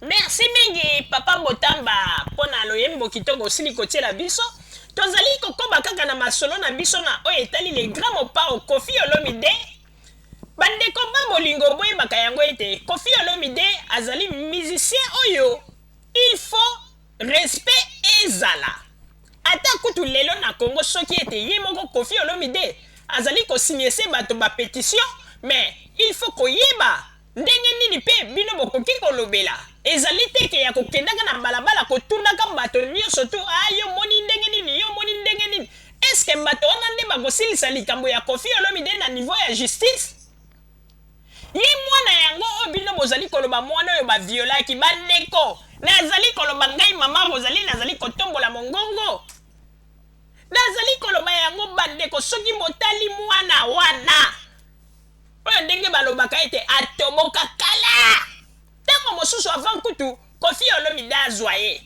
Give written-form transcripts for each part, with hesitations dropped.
Merci mingi papa Botamba pona loyembo kitoko sili kotiela biso. Tozali kokoba kaka na masolo na biso na oyo etali le grand mopao Koffi Olomide. Bandeko ba bolingo boyebaka yango ete Koffi Olomide azali musicien oyo il faut respect ezala. Ata kutu lelo na Congo soki ete ye moko Koffi Olomide azali kosigner se bato ba pétition, mais il faut koyeba ndenge nini pe bino bokoki kolobela. Ezali teke ya kokendaka na balabala kotundaka bato nyonso tu yo moni ndenge nini yo moni ndenge nini. Est-ce que bato wana nde bakosilisa likambo ya Koffi Olomide na niveau ya justice? Ye mwana yango oyo bino bozali koloba mwana oyo baviolaki bandeko. Nazali koloba ngai mama Rosalie nazali kotombola mongongo. Nazali koloba yango bandeko soki botali mwana wana. Oyo ndenge balobaka ete atoboka kala. Tango mosusu avant kutu Koffi Olomide azwa ye.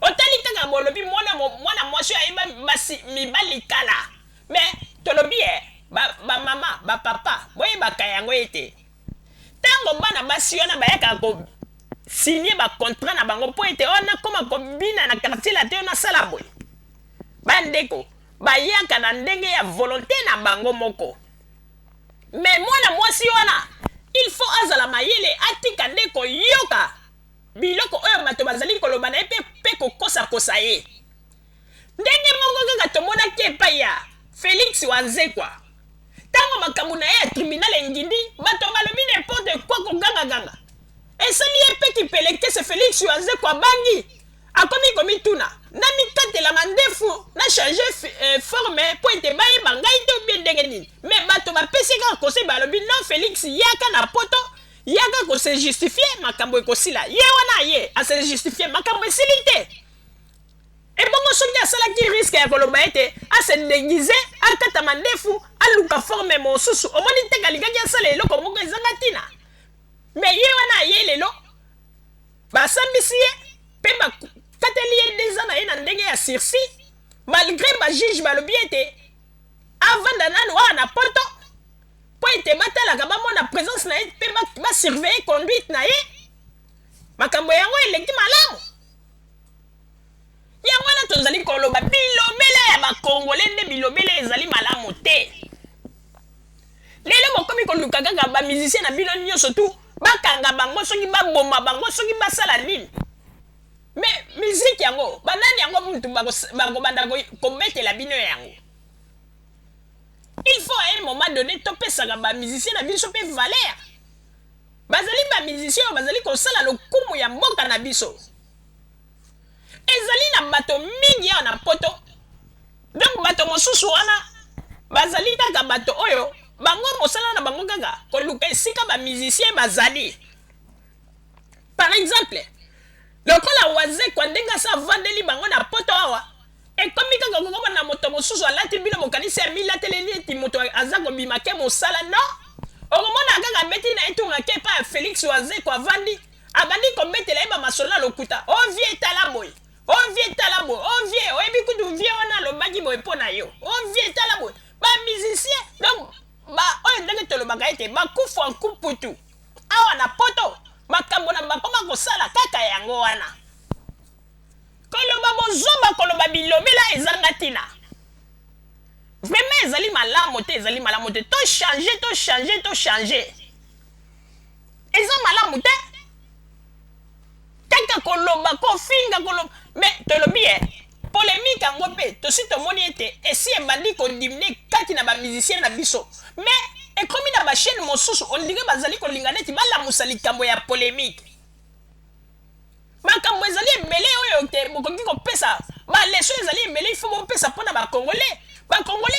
Otali kaka bolobi mwana mwasi ayeba mibali kala. Mais tolobi ba mama ba papa boyebaka yango ete tango bana basi wana bayaka ko signer ba contrat na bango po ete ona koma kobina na quartier la te na sala boy. Bandeko bayaka na ndenge ya volonté na bango moko. Mais mwana mwasi wana il faut azala mayele atika ndeko yoka biloko oyo bato bazali koloba na ye pe kokosa ye. Ndenge moko kaka tomonaki epai ya Félix Wanzekwa. Tango makambo na ye ya tribunal engindi bato balobi n'importe quoi koganga. Esali ye pe kipeleke se Félix Wanzekwa bangi akomi komituna na mikatela mandefu na changer forme po ete bayeba ngai te bien ndenge nini. Mais bato bapesi kaka conseil balobi non Félix yaka na poto yaka ko se justifier makambo ekosila ye wana ye a se justifier makambo esili te. Ebongo soki asalaki risque ya koloba ete ase déguisé akata mandefu aluka forme mosusu omoni te kalikaki asala eloko moko ezanga ntina. Mais ye wana ye lelo basambisi ye pe bakateli ye deza na ye na ndenge ya sursis malgré bajuge balobi ete avanda nanu wana na poto po ete batalaka bamona présence na ye pe basurveille conduite na ye makambo yango eleki malamu. Yango wana tozali koloba bilobele ya bakongole nde bilobele ezali malamu te. Lelo bokomi koluka kaka bamusicien na bino nyonso tu bakanga bango soki baboma bango soki basala nini. Mais musique yango banani yango mutu bakobanda kobetela bino yango. Il faut à un moment donné topesaka bamusicien na biso pe valeur. Bazali bamusicien bazali kosala lokumu ya mboka na biso. Ezali na bato mingi ya na poto. Donc bato mosusu wana bazali kaka bato oyo bango mosala na bango kaka koluka esika ba musicien bazali. Par exemple, lokola Wanzekwa ndenga sa vandeli bango na poto awa ekomi kaka kokoma na moto mosusu alati bino mokanisi ya milateleli eti moto aza kobima ke mosala no. Okomona kaka beti na etunga ke pa Félix Wanzekwa vandi abandi kobetela eba masolo lokuta o vie talaboy. On vient talabo, on vient, on est beaucoup de vieux, on a le bagi boy pour nayo. On vient talabo, ba musicien, donc ba on est dans le bagaille, ba kufu en kuputu. Ah on a poto, ba kambona ba koma ko sala kaka yango wana. Koloba bozomba koloba bilobela ezangatina. Vraiment ezali malamu te, to changer. Eza malamu te. Kaka koloba kofinga koloba mais tolobi polémique yango pe tosi tomoni ete esi ebandi kodimine kati na bamusicien na biso mais ekomi na bachaîne mosusu ondinge bazali kolinga neti balamusa likambo ya polémique. Makambo ezali ebele oyo te bokoki kopesa baleso ezali ebele ifo bopesa mpona bakongolais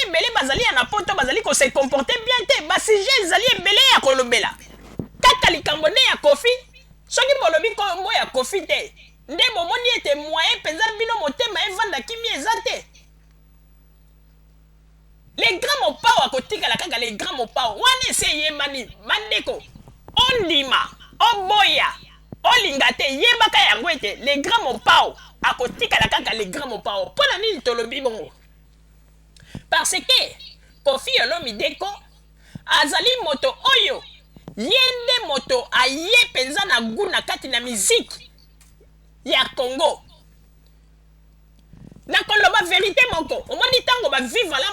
ebele bazali ya na poto bazali kose comporter bien te basujet ezali ebele ya kolobela kaka likambo nde ya Koffi. Soki bolobi kombo ya Koffi te nde bomoni ete moyen penza bino motema evanda kimi eza te. Les grands mopao akotikala kaka les grands mopao wana ese yemani bandeko ondima oboya olinga te yebaka yango ete les grands mopao akotikala kaka les grands mopao mpona nini tolobi bongo parce que Koffi Olomide azali moto oyo yende moto aye penza na guna kati na miziki ya Congo. Na koloba vérité moko omoni tango ba vivre la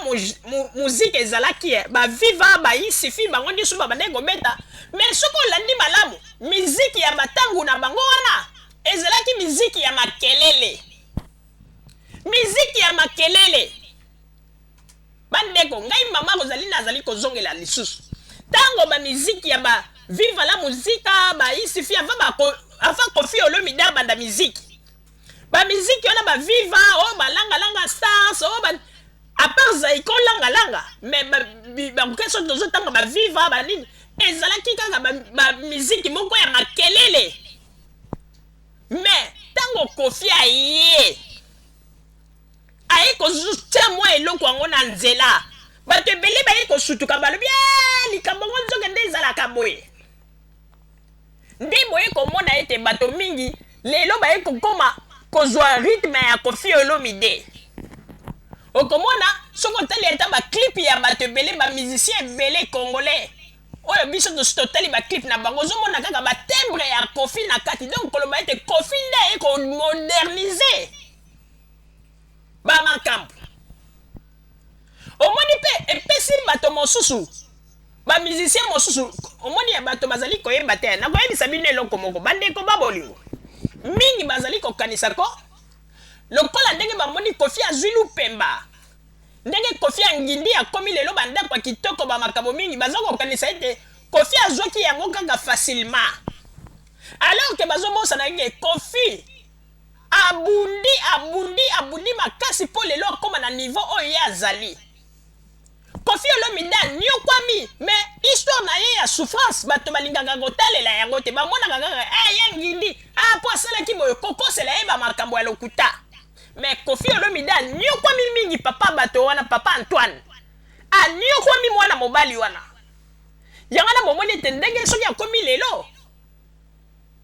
musique ezalaki ba vivre ba isifi bango ndisu ba bande kobeta mais soko landi malamu musique ya batangu na bango wana ezalaki musique ya makelele, musique ya makelele. Bandeko ngai mama kozali nazali kozongela lisusu tango ba musique ya ba vivre la musique ba isifi avant Koffi Olomide banda musique ba musique yana ba viva o ba langa langa stars o ba a part Zaiko langa langa mais ba question de tango ba viva ba nini ezalaki kaka ba musique moko ya makelele. Mais tango Koffi aye kozutia mwa eloko yango na nzela bato ebele baye kosutuka balobi likambo ngo nzokende ezalaka boye nde boye komona ete bato mingi lelo baye kokoma kozwa rythme ya Koffi Olomide. Okomona soko tali eta ba clip ya bato ebele ba musicien ebele congolais oyo biso totali ba clip na bango zomona kaka ba timbre ya Koffi na kati donc koloba ete Koffi nde e ko moderniser ba makambo. Omoni pe epesi bato mosusu ba musicien mosusu omoni ya bato bazali koyeba te na koyebisa bino eloko moko bandeko babolingo mingi bazali kokanisa ko lokola ndenge bamoni Koffi azwi lupemba ndenge Koffi angindi akomi lelo bandako ya kitoko ba makambo mingi baza kokanisa ete Koffi azwaki yango kaka facilement alors que bazobosana ke Koffi abundi makasi po lelo akoma na niveau oyo ye azali. Koffi Olomide nyokwami mais histoire na ye ya souffrance bato balingaka kotalela yango te bamonaka kaka ye ngindi po asalaki boye kokosela ye bamakambo ya lokuta mais Koffi Olomide nyokwami mingi papa bato wana papa Antoine anyokwami mwana mobali wana yango na bomoni ete ndenge soki akomi lelo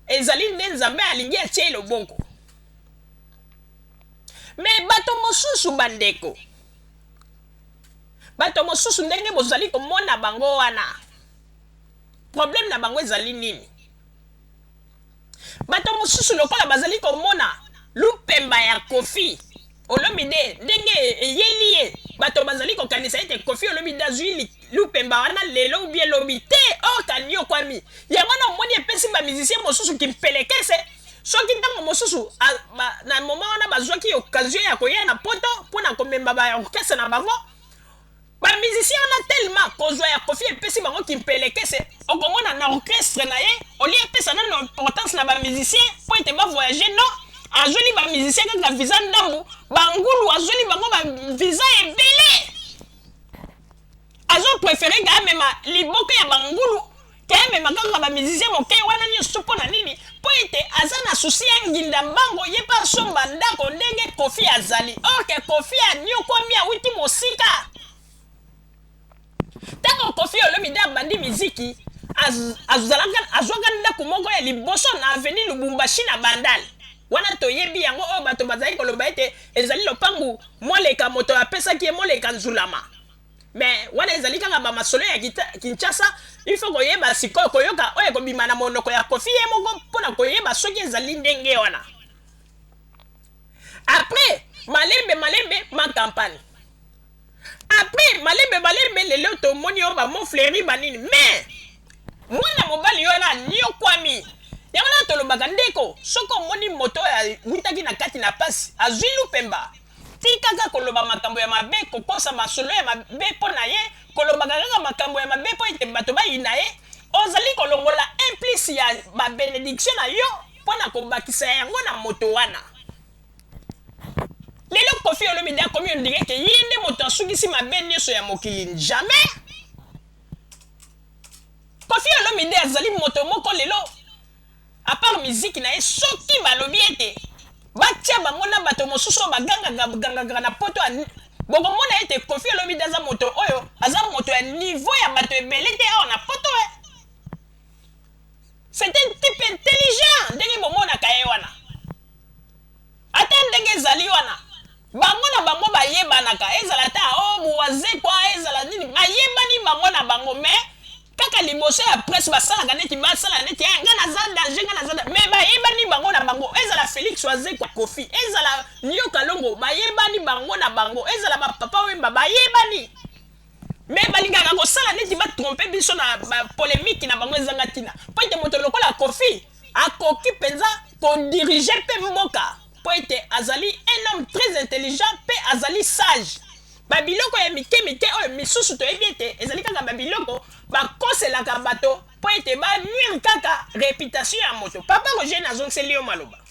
ezali nde nzambe alingi atie lobongo. Mais bato mosusu bandeko bato mosusu ndenge bozali komona bango wana problème na bango ezali nini? Bato mosusu lokola bazali komona lupemba ya Koffi Olomide ndenge eyeli ye bato bazali kokanisa ete Koffi Olomide azwi lupemba wana lelo ou bien lobi te okanyo kwami yango na omoni epesi ba musicien mosusu kimpelekese soki ntango mosusu na moment wana bazwaki occasion ya koya na poto mpona komemba ba orchestre na bango ba musicien wana tellement kozwa ya Koffi epesi bango kimpelekese okomona na orchestre na ye oli epesa na importance na ba musicien po ete ba voyager non azweli ba musicien kaka visa ndambu bangulu azweli bango ba visa ebele azo préféré ga mema liboke ya bangulu ke mema kaka ba musicien moke wana nyonso mpona nini po ete aza na susi ya nginda mbango ye pa somba ndako ndenge Koffi azali orke Koffi anyokwami awuti mosika tango Koffi Olomide abandi miziki azwaka ndako moko ya liboso na avenue Lubumbashi na Bandal wana toyebi yango oyo bato bazali koloba ete ezali lopangu moleka moto apesaki ye moleka nzulama mais wana ezali kaka bamasolo ya Kinshasa il faut koyeba sikoyo koyoka oyo kobima na monoko ya Koffi ye moko mpona koyeba soki ezali ndenge wana. Après malembe ma campagne après malembe lelo tomoni oyo bamofleri banini mais mwana mobali wana nyokwami yango na tolobaka ndeko soko omoni moto ya witaki na kati na pasi azwi lupemba tikaka koloba makambo ya mabe kokosa masolo ya mabe mpo na ye kolobaka kaka makambo ya mabe mpo ete bato bayina ye ozali kolongola implice ya babenediction na yo mpona kobakisa yango na moto wana. Lelo Koffi Olomide akomi ondire ke ye nde moto asukisi mabe nyonso ya mokili jamais. Koffi Olomide azali moto moko lelo à part musique na ye soki balobi ete batia bango na bato mosusu bagangaka na poto bokomona ete Koffi Olomide aza moto oyo aza moto ya niveau ya bato ebele te awa na poto c'est un type intelligent ndenge bomonaka ye wana ata ndenge ezali wana bango na bango bayebanaka ezala ta buwaze kwa ezala nini bayebani bango na bango mais kaka liboso ya presse basalaka neti basala neti nga naza danger nga naza mais bayebani bango na bango ezala Félix Oise kwa Kofi ezala Nio Kalongo bayebani bango na bango ezala Papa Wemba bayebani mais balingaka kosala neti batrompe biso na polémique na bango ezanga tina po ete moto lokola Kofi akoki mpenza kodirige mpe mboka po ete azali un homme très intelligent mpe azali sage babiloko ya mike oyo misusu toyebi ete ezali kaka babiloko bakoselaka bato po ete banuire kaka réputation ya moto. Papa Roger nazongiseli yo maloba